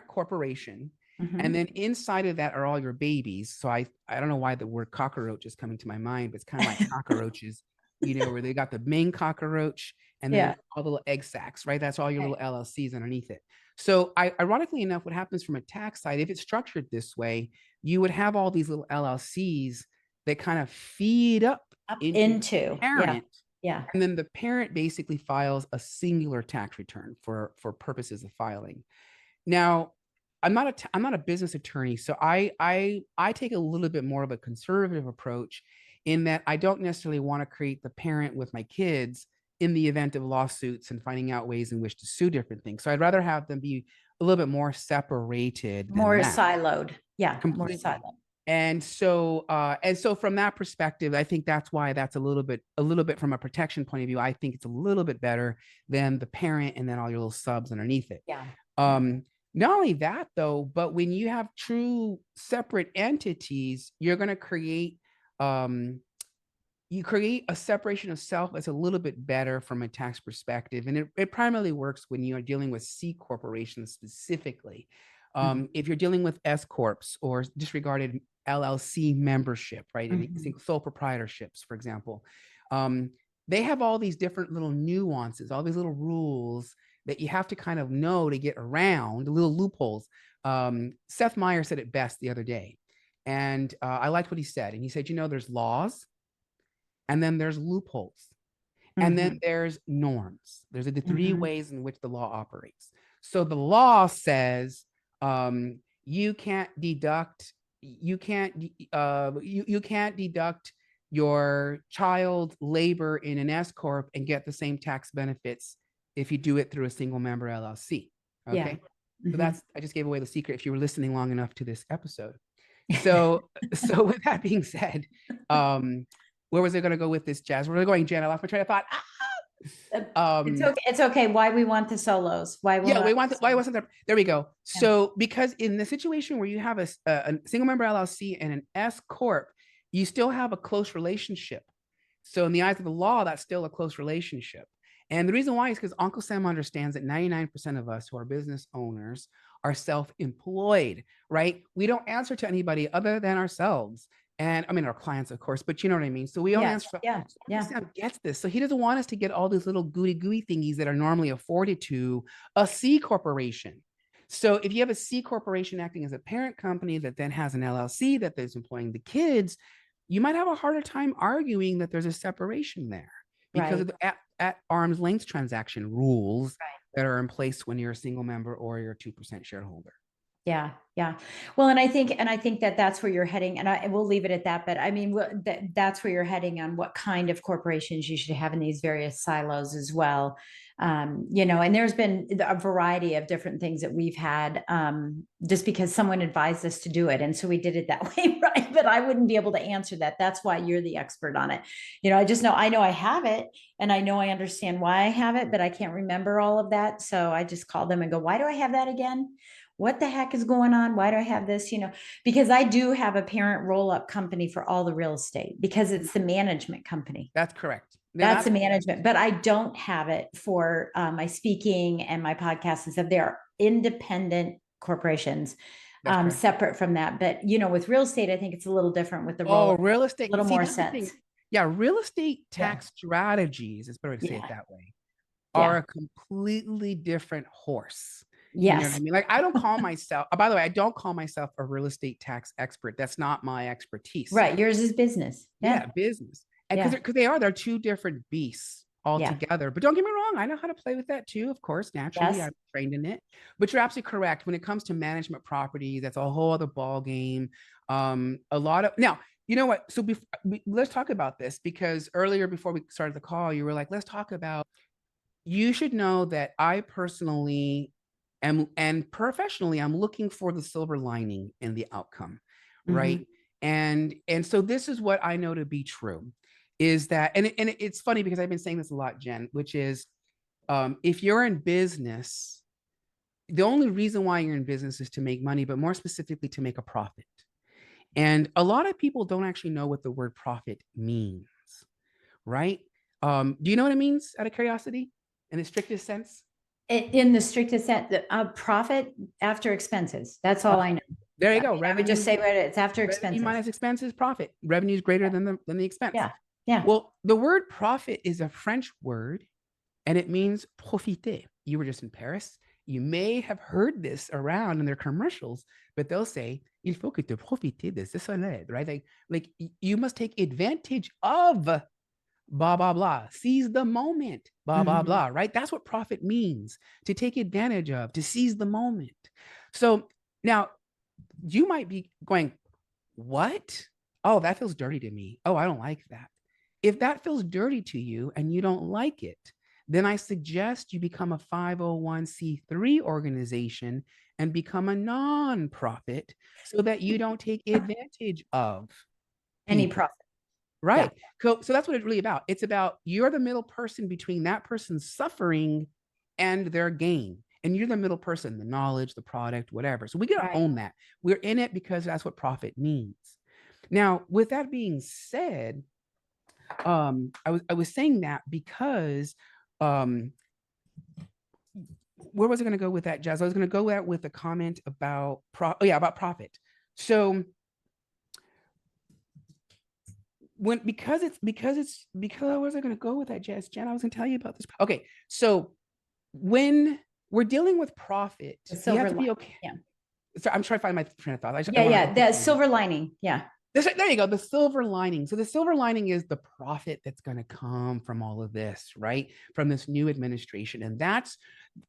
corporation, and then inside of that are all your babies. So I don't know why the word cockroach is coming to my mind, but it's kind of like cockroaches, where they got the main cockroach and then Yeah. all the little egg sacs, right? That's all your Okay. little LLCs underneath it. So ironically enough, what happens from a tax side, if it's structured this way, you would have all these little LLCs that kind of feed up Up into the into, yeah. parent, Yeah. and then the parent basically files a singular tax return for purposes of filing. Now, I'm not a business attorney, so I take a little bit more of a conservative approach in that I don't necessarily want to create the parent with my kids in the event of lawsuits and finding out ways in which to sue different things. So I'd rather have them be a little bit more separated than More that. siloed. Yeah. More Completely. siloed. And so from that perspective, I think that's why that's a little bit from a protection point of view. I think it's a little bit better than the parent and then all your little subs underneath it. Yeah. Not only that though, but when you have true separate entities, you're going to create a separation of self that's a little bit better from a tax perspective. And it primarily works when you are dealing with C corporations specifically. If you're dealing with S corps or disregarded LLC membership, right? And sole proprietorships, for example, they have all these different little nuances, all these little rules that you have to kind of know to get around, the little loopholes. Seth Meyer said it best the other day. And I liked what he said. And he said, there's laws, and then there's loopholes, and then there's norms. There's the three ways in which the law operates. So the law says you can't deduct your child labor in an S corp and get the same tax benefits if you do it through a single member LLC. Okay. Yeah. So that's, I just gave away the secret if you were listening long enough to this episode. So with that being said, where was I going to go with this, Jazz? Where are we going, Jen? I lost my train of thought. It's okay. It's okay. Why we want the solos? Why wasn't there? There we go. Yeah. So because in the situation where you have a single member LLC and an S corp, you still have a close relationship. So in the eyes of the law, that's still a close relationship. And the reason why is because Uncle Sam understands that 99% of us who are business owners are self-employed, right? We don't answer to anybody other than ourselves. And I mean, our clients, of course, but you know what I mean? So we don't answer. Yeah. Sam gets this. So he doesn't want us to get all these little gooey thingies that are normally afforded to a C corporation. So if you have a C corporation acting as a parent company that then has an LLC that is employing the kids, you might have a harder time arguing that there's a separation there because of the at arm's length transaction rules that are in place when you're a single member or you're a 2% shareholder. Yeah. Well, and I think that that's where you're heading, and we'll leave it at that. But I mean, that's where you're heading on what kind of corporations you should have in these various silos as well. You know, and there's been a variety of different things that we've had just because someone advised us to do it. And so we did it that way, right? But I wouldn't be able to answer that. That's why you're the expert on it. You know, I know I have it, and I know I understand why I have it, but I can't remember all of that. So I just call them and go, why do I have that again? What the heck is going on? Why do I have this? You know, because I do have a parent roll-up company for all the real estate because it's the management company. That's correct. That's the management, but I don't have it for my speaking and my podcasts and stuff. They are independent corporations, separate from that. But you know, with real estate, I think it's a little different with the real estate, a little more sense. Yeah, real estate tax strategies, it's better to say it that way, are a completely different horse. Yes. You know what I mean? Like I don't call myself, by the way, I don't call myself a real estate tax expert. That's not my expertise. Right. Yours is business. Yeah, business. And because they're two different beasts altogether. But don't get me wrong, I know how to play with that too, of course, naturally. I'm trained in it. But you're absolutely correct. When it comes to management property, that's a whole other ball game. A lot of now, you know what? So let's talk about this, because earlier before we started the call, you were like, let's talk about, you should know that I personally and professionally, I'm looking for the silver lining in the outcome, right? And so this is what I know to be true, is that, and it's funny because I've been saying this a lot, Jen, which is if you're in business, the only reason why you're in business is to make money, but more specifically to make a profit. And a lot of people don't actually know what the word profit means, right? Do you know what it means, out of curiosity, in the strictest sense? In the strictest sense, profit after expenses. That's all I know. There you go. Revenue, I would just say it's after expenses. Minus expenses, profit. Revenue is greater than the expense. Yeah. Well, the word profit is a French word, and it means profiter. You were just in Paris. You may have heard this around in their commercials, but they'll say, il faut que tu profites de ce soleil, right? Like you must take advantage of blah, blah, blah. Seize the moment, blah, blah, blah, right? That's what profit means, to take advantage of, to seize the moment. So now you might be going, what? Oh, that feels dirty to me. Oh, I don't like that. If that feels dirty to you and you don't like it, then I suggest you become a 501c3 organization and become a nonprofit so that you don't take advantage of any profit. Right. So that's what it's really about. It's about, you're the middle person between that person's suffering and their gain. And you're the middle person, the knowledge, the product, whatever. So we got to own that. We're in it because that's what profit means. Now, with that being said, I was saying that because where was I going to go with that, Jazz? I was going to go with a comment about about profit. So because I wasn't going to go with that, Jazz. Jen, I was going to tell you about this. Okay, so when we're dealing with profit, you have to be okay. Yeah. So I'm trying to find my train of thought. That silver lining. Yeah. There you go. The silver lining. So the silver lining is the profit that's going to come from all of this, right? From this new administration. And that's,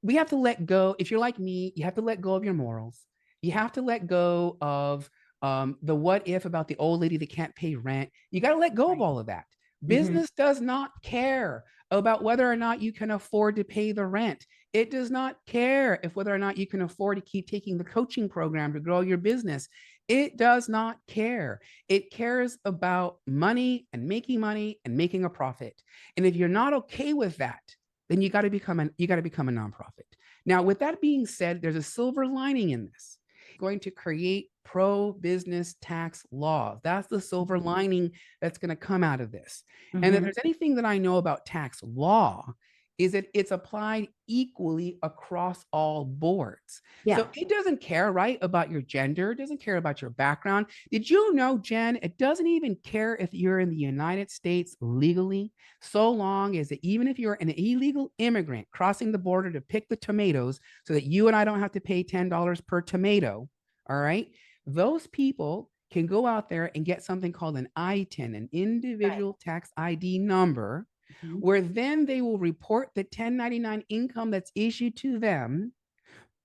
we have to let go. If you're like me, you have to let go of your morals. You have to let go of the what if about the old lady that can't pay rent. You got to let go of Right. all of that. Mm-hmm. Business does not care about whether or not you can afford to pay the rent. It does not care if whether or not you can afford to keep taking the coaching program to grow your business. It does not care. It cares about money and making a profit. And if you're not okay with that, then you got to become a nonprofit. Now, with that being said, there's a silver lining in this. Going to create pro-business tax laws. That's the silver lining that's going to come out of this. And if Mm-hmm. there's anything that I know about tax law, is that it's applied equally across all boards. Yeah. So it doesn't care, right, about your gender, it doesn't care about your background. Did you know, Jen, it doesn't even care if you're in the United States legally, so long as that even if you're an illegal immigrant crossing the border to pick the tomatoes so that you and I don't have to pay $10 per tomato, all right, those people can go out there and get something called an I-10, an Right. individual tax ID number, Mm-hmm. where then they will report the 1099 income that's issued to them.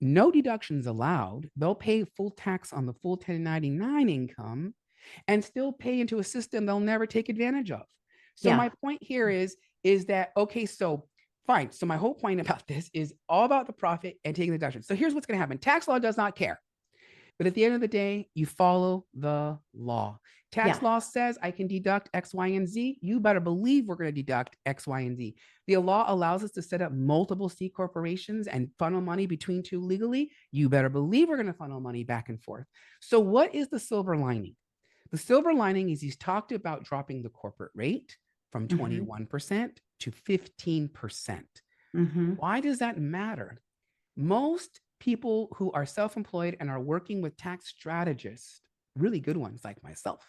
No deductions allowed. They'll pay full tax on the full 1099 income and still pay into a system they'll never take advantage of. So Yeah. my point here is that, okay, so fine. So my whole point about this is all about the profit and taking the deductions. So here's what's going to happen. Tax law does not care. But at the end of the day, you follow the law. Tax Yeah. law says I can deduct X, Y, and Z. You better believe we're going to deduct X, Y, and Z. The law allows us to set up multiple C corporations and funnel money between two legally. You better believe we're going to funnel money back and forth. So, what is the silver lining? The silver lining is he's talked about dropping the corporate rate from Mm-hmm. 21% to 15%. Mm-hmm. Why does that matter? Most people who are self-employed and are working with tax strategists, really good ones like myself,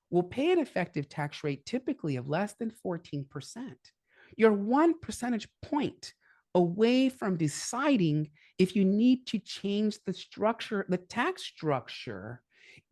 will pay an effective tax rate typically of less than 14%. You're 1 percentage point away from deciding if you need to change the structure, the tax structure.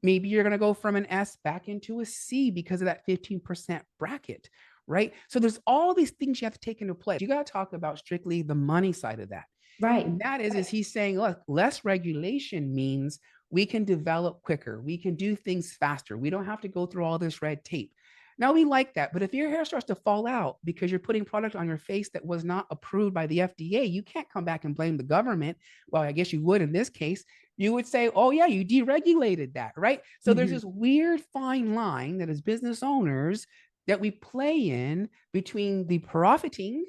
Maybe you're going to go from an S back into a C because of that 15% bracket, right? So there's all these things you have to take into play. You got to talk about strictly the money side of that. Right. And that is he's saying, look, less regulation means we can develop quicker. We can do things faster. We don't have to go through all this red tape. Now we like that, but if your hair starts to fall out because you're putting product on your face that was not approved by the FDA, you can't come back and blame the government. Well, I guess you would in this case. You would say, oh yeah, you deregulated that, right? So there's Mm-hmm. this weird fine line that as business owners that we play in between the profiting,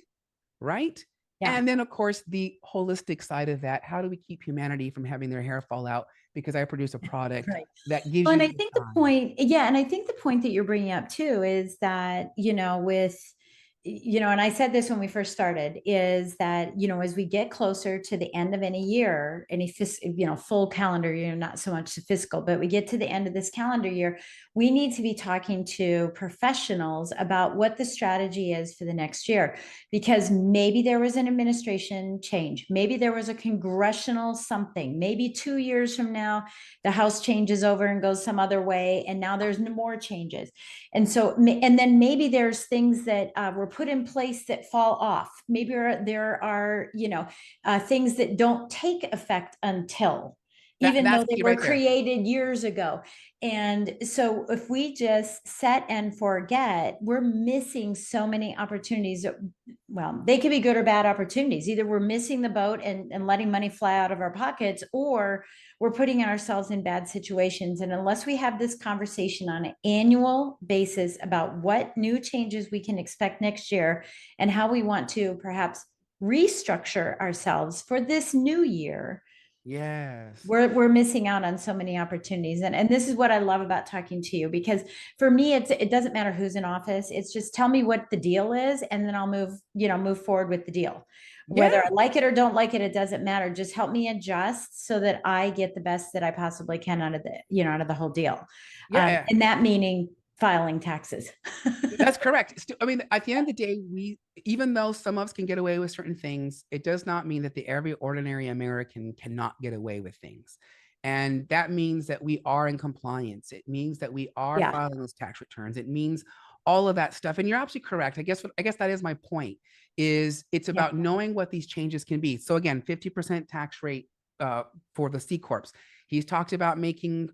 right? Yeah. And then, of course, the holistic side of that. How do we keep humanity from having their hair fall out? Because I produce a product Right. that gives Well, you and I the think the time. point, yeah, and I think the point that you're bringing up too is that, and I said this when we first started, is that, as we get closer to the end of any year, full calendar year, not so much the fiscal, but we get to the end of this calendar year, we need to be talking to professionals about what the strategy is for the next year, because maybe there was an administration change, maybe there was a congressional something, maybe 2 years from now, the house changes over and goes some other way, and now there's no more changes. And then maybe there's things that were put in place that fall off. Maybe there are things that don't take effect until, even though That's they key were right there. created years ago. And so if we just set and forget, we're missing so many opportunities. Well, they could be good or bad opportunities. Either we're missing the boat and letting money fly out of our pockets, or we're putting ourselves in bad situations. And unless we have this conversation on an annual basis about what new changes we can expect next year and how we want to perhaps restructure ourselves for this new year, Yes. we're missing out on so many opportunities. And this is what I love about talking to you, because for me, it doesn't matter who's in office. It's just tell me what the deal is, and then I'll move forward with the deal. Yeah. Whether I like it or don't like it, it doesn't matter. Just help me adjust so that I get the best that I possibly can out of the whole deal. Yeah. And that meaning filing taxes. That's correct. I mean, at the end of the day, even though some of us can get away with certain things, it does not mean that the every ordinary American cannot get away with things. And that means that we are in compliance. It means that we are Yeah. filing those tax returns. It means all of that stuff. And you're absolutely correct. I guess that is my point, is it's Yeah. about knowing what these changes can be. So again, 50% tax rate for the C Corps. He's talked about making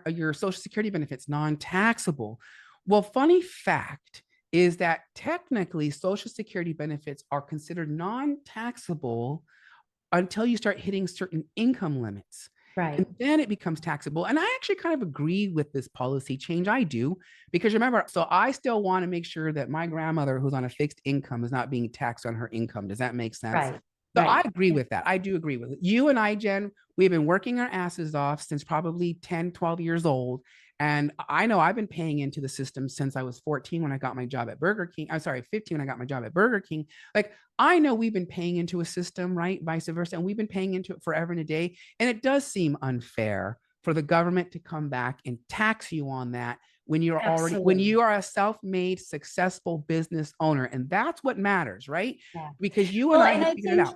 your Social Security benefits non-taxable. Well, funny fact is that technically Social Security benefits are considered non-taxable until you start hitting certain income limits. Right. And then it becomes taxable. And I actually kind of agree with this policy change. I do, because remember, so I still want to make sure that my grandmother who's on a fixed income is not being taxed on her income. Does that make sense? Right. So I Right. agree with that. I do agree with it. You and I, Jen, we've been working our asses off since probably 10, 12 years old. And I know I've been paying into the system since I was 14 when I got my job at Burger King. I'm sorry, 15 when I got my job at Burger King. Like, I know we've been paying into a system, right? Vice versa. And we've been paying into it forever and a day. And it does seem unfair for the government to come back and tax you on that when when Absolutely. you are a self-made successful business owner. And that's what matters, right? Yeah. Because you and Well, I and have I figured it think, out.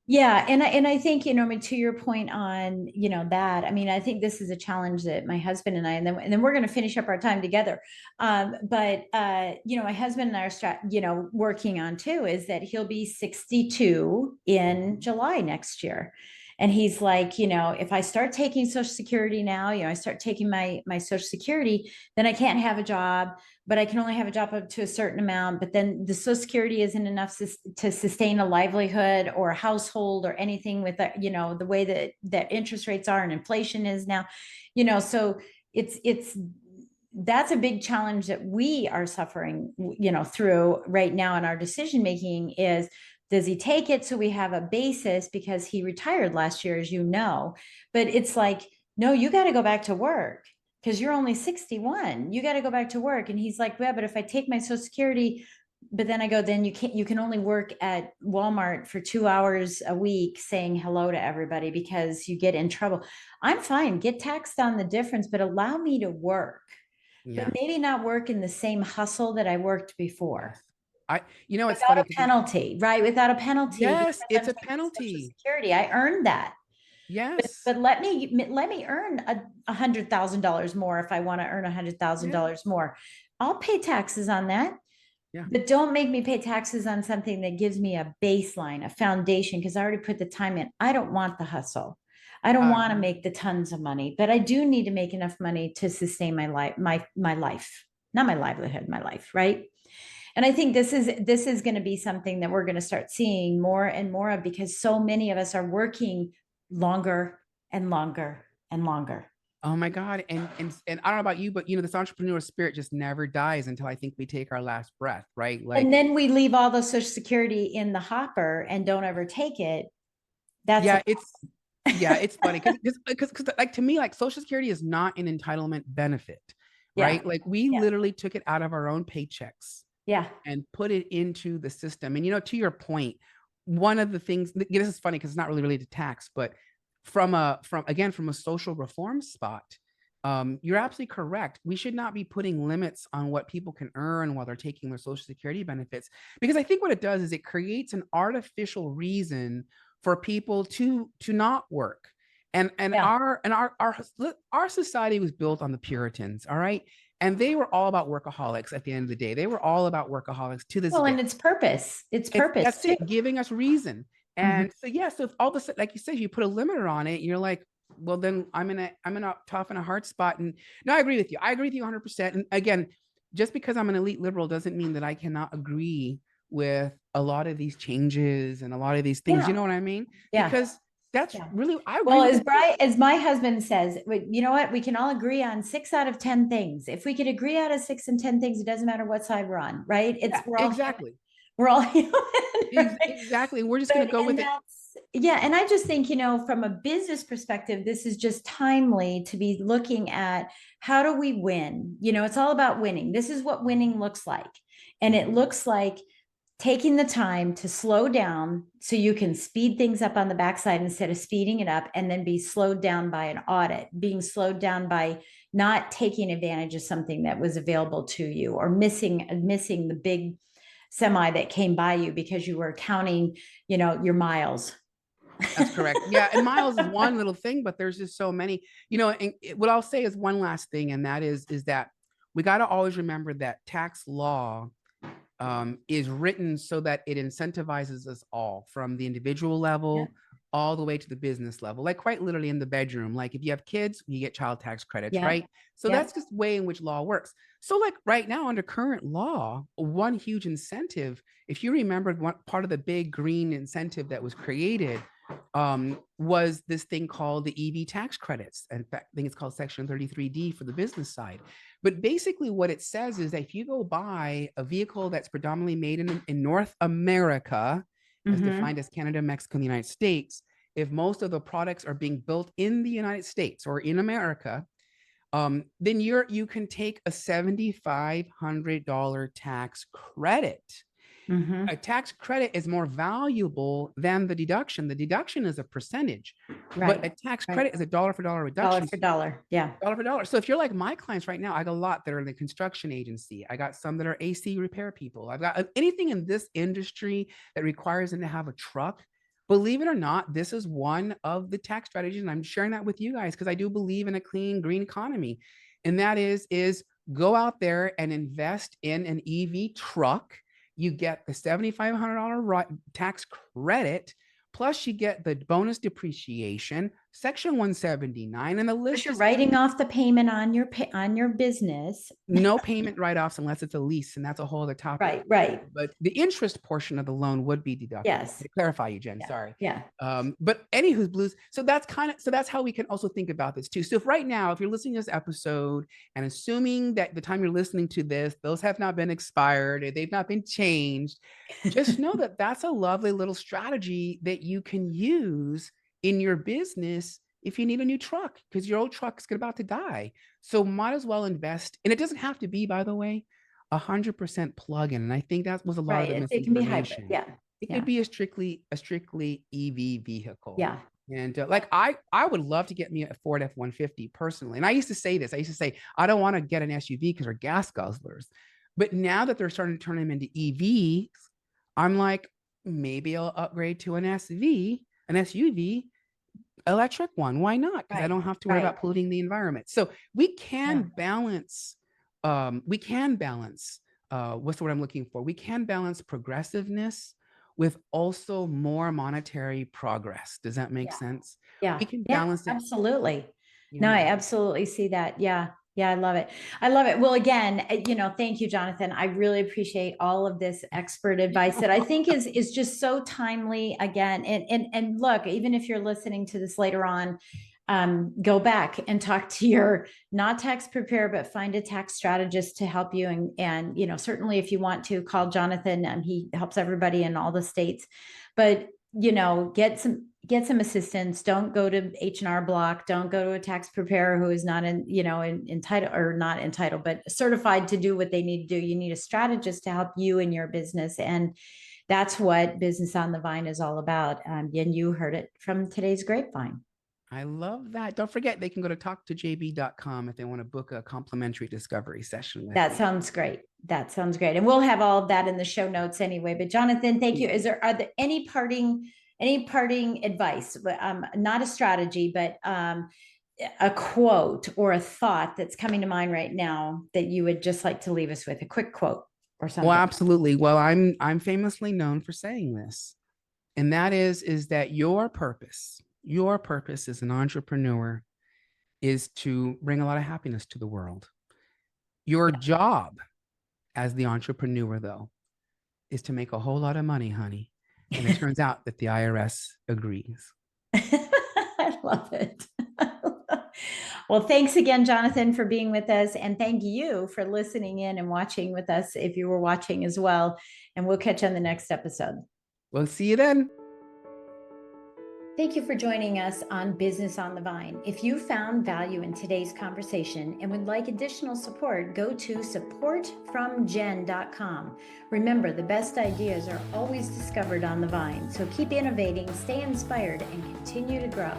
yeah, and I think, I mean, to your point on, that, I mean, I think this is a challenge that my husband and I, and then we're going to finish up our time together. But my husband and I are working on too, is that he'll be 62 in July next year. And he's like, if I start taking Social Security now, I start taking my Social Security, then I can't have a job, but I can only have a job up to a certain amount. But then the Social Security isn't enough to sustain a livelihood or a household or anything with that, the way that interest rates are and inflation is now, so it's that's a big challenge that we are suffering, through right now in our decision making is, does he take it so we have a basis, because he retired last year, as but it's like, no, you got to go back to work because you're only 61. You got to go back to work. And he's like, yeah, but if I take my Social Security, but then I go, then you can only work at Walmart for 2 hours a week saying hello to everybody because you get in trouble. I'm fine, get taxed on the difference, but allow me to work, but Yeah. maybe not work in the same hustle that I worked before. Yes. It's Without funny a because penalty, right? Without a penalty, because yes, I'm it's a taking Social penalty. Security. I earned that. Yes. But let me earn $100,000 more if I want to earn Yeah. $100,000 more. I'll pay taxes on that, Yeah. but don't make me pay taxes on something that gives me a baseline, a foundation, because I already put the time in. I don't want the hustle. I don't Uh, want to make the tons of money, but I do need to make enough money to sustain my life, my life, not my livelihood, my life, right? And I think this is going to be something that we're going to start seeing more and more of, because so many of us are working longer and longer and longer. oh my God. And I don't know about you, but this entrepreneur spirit just never dies until I think we take our last breath, right? And Like, then we leave all the Social Security in the hopper and don't ever take it. That's yeah, a it's funny because like to me, like Social Security is not an entitlement benefit, yeah, right? Like we yeah, literally took it out of our own paychecks yeah, and put it into the system. And to your point, one of the things, this is funny because it's not really related to tax, but from a social reform spot, you're absolutely correct. We should not be putting limits on what people can earn while they're taking their Social Security benefits, because I think what it does is it creates an artificial reason for people to not work. And yeah. our society was built on the Puritans, all right? And they were all about workaholics at the end of the day. They were all about workaholics to this Well, day. and it's purpose That's too. it, giving us reason. Mhm. And so yeah, so if all of a sudden, like you said, you put a limiter on it, you're like, well, then I'm in a tough and a hard spot. And no, I agree with you. I agree with you 100%. And again, just because I'm an elite liberal doesn't mean that I cannot agree with a lot of these changes and a lot of these things. You Yeah, know what I mean? yeah, Because that's yeah. really, I agree Well, with as it too. Brian, as my husband says, you know what? We can all agree on 6 out of 10 things. If we could agree out of 6 and 10 things, it doesn't matter what side we're on, right? Yeah, We're all human. exactly. We're all human, right? Exactly. We're just going But to go and with it. that's yeah, and I just think, from a business perspective, this is just timely to be looking at how do we win? It's all about winning. This is what winning looks like. And it looks like taking the time to slow down so you can speed things up on the backside instead of speeding it up, and then be slowed down by an audit, being slowed down by not taking advantage of something that was available to you, or missing the big semi that came by you because you were counting, your miles. That's correct. Yeah. And miles is one little thing, but there's just so many, and what I'll say is one last thing. And that is that we got to always remember that tax law is written so that it incentivizes us all from the individual level all the way to the business level, like quite literally in the bedroom. Like if you have kids, you get child tax credits, right? So that's just the way in which law works. So like right now under current law, one huge incentive, if you remember, one part of the big green incentive that was created was this thing called the EV tax credits. In fact, I think it's called Section 33D for the business side. But basically what it says is that if you go buy a vehicle that's predominantly made in North America, as defined as Canada, Mexico, and the United States, if most of the products are being built in the United States or in America, then you can take a $7,500 tax credit. A tax credit is more valuable than the deduction. The deduction is a percentage, but a tax credit is a dollar for dollar reduction. Dollar for dollar. Yeah. Dollar for dollar. So if you're like my clients right now, I got a lot that are in the construction agency. I got some that are AC repair people. I've got anything in this industry that requires them to have a truck. Believe it or not, this is one of the tax strategies. And I'm sharing that with you guys because I do believe in a clean, green economy. And that is go out there and invest in an EV truck. You get the $7,500 tax credit, plus you get the bonus depreciation, Section 179, and the list. You're writing off the payment on your business. No payment write-offs unless it's a lease, and that's a whole other topic. Right. But the interest portion of the loan would be deducted. Yes. To clarify you, Jen. Yeah. Sorry. Yeah. But anywho's blues. So that's how we can also think about this too. So if right now, if you're listening to this episode and assuming that the time you're listening to this, those have not been expired or they've not been changed, just know that that's a lovely little strategy that you can use in your business if you need a new truck, because your old truck is about to die. So might as well invest. And it doesn't have to be, by the way, 100% plug-in. And I think that was a lot of the misinformation. It can be hybrid. Yeah. It could be a strictly EV vehicle. Yeah. And like I would love to get me a Ford F-150 personally. And I used to say, I don't want to get an SUV because they're gas guzzlers. But now that they're starting to turn them into EVs, I'm like, maybe I'll upgrade to an SUV, electric one. Why not? Because I don't have to worry about polluting the environment. So we can balance. What's the word I'm looking for? We can balance progressiveness with also more monetary progress. Does that make sense? Yeah. We can balance it. Absolutely. No, I absolutely see that. Yeah. Yeah, I love it. I love it. Well, again, thank you, Jonathan. I really appreciate all of this expert advice that I think is just so timely again. And look, even if you're listening to this later on, go back and talk to your not tax preparer, but find a tax strategist to help you. And certainly if you want to call Jonathan, he helps everybody in all the states, but get some assistance. Don't go to H&R Block. Don't go to a tax preparer who is not entitled, but certified to do what they need to do. You need a strategist to help you in your business. And that's what Business on the Vine is all about. And you heard it from today's grapevine. I love that. Don't forget, they can go to talktojb.com if they want to book a complimentary discovery session with That me. sounds great. That sounds great. And we'll have all of that in the show notes anyway. But Jonathan, thank you. Are there any parting advice? Not a strategy, but a quote or a thought that's coming to mind right now that you would just like to leave us with? A quick quote or something. Well, absolutely. Well, I'm famously known for saying this, and that is that your purpose as an entrepreneur is to bring a lot of happiness to the world. Your job as the entrepreneur, though, is to make a whole lot of money, honey. And it turns out that the IRS agrees. I love it. Well, thanks again, Jonathan, for being with us. And thank you for listening in and watching with us if you were watching as well. And we'll catch you on the next episode. We'll see you then. Thank you for joining us on Business on the Vine. If you found value in today's conversation and would like additional support, go to supportfromjen.com. Remember, the best ideas are always discovered on the Vine. So keep innovating, stay inspired, and continue to grow.